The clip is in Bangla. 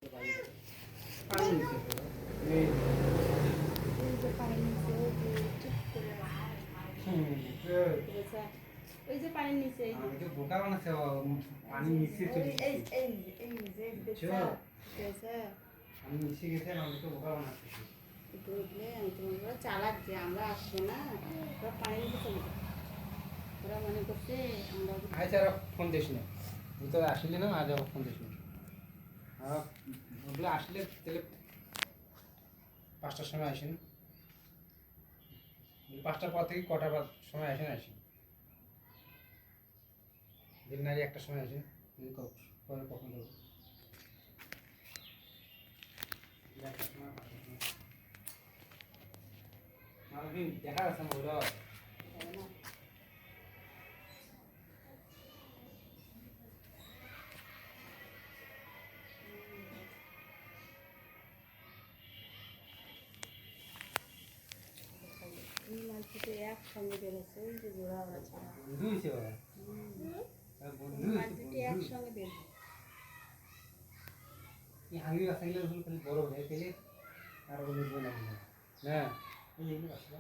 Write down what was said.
পানি নিচে এই যে পানির নিচে ওই যে চুপ করে আছে। ওই যে পানির নিচে এই আমাকে বোকা বানাচ্ছে পানি নিচে ওই চলে এই গেছে। এই এই যে দেখছো দেখছো আমি নিচে গেছে আমাকে বোকা বানাচ্ছে। একটু উঠলে আমি তোমার চালাক যে আমরা আসবো না ওরা পানির নিচে চলে যাবে। ওরা মনে করছে আমরা আচ্ছা আর ফোন দিস না তুই তো আসলি না আজ আর ফোন দিস না আর ওগুলো আসলে তাহলে 5টার সময় আসেন 5টার পর থেকে কটার সময় আসেন আসেন দিন নারী 1টার সময় আসেন পরে কখন যাবো দেখা যাচ্ছে না ওরা যাবে না। এই মাছগুলো একসঙ্গে বেরোচ্ছে ওই যে জোড়া ওরা ছাড়া বন্ধু হয়েছে ওরা বন্ধু মাছ হয়েছে দুটি বন্ধু একসঙ্গে বেরোবে। এই হাঙ্গি বাচ্চাগুলো যখন খালি বড় হয়ে গেলে আর ওগুলো না এই বাচ্চা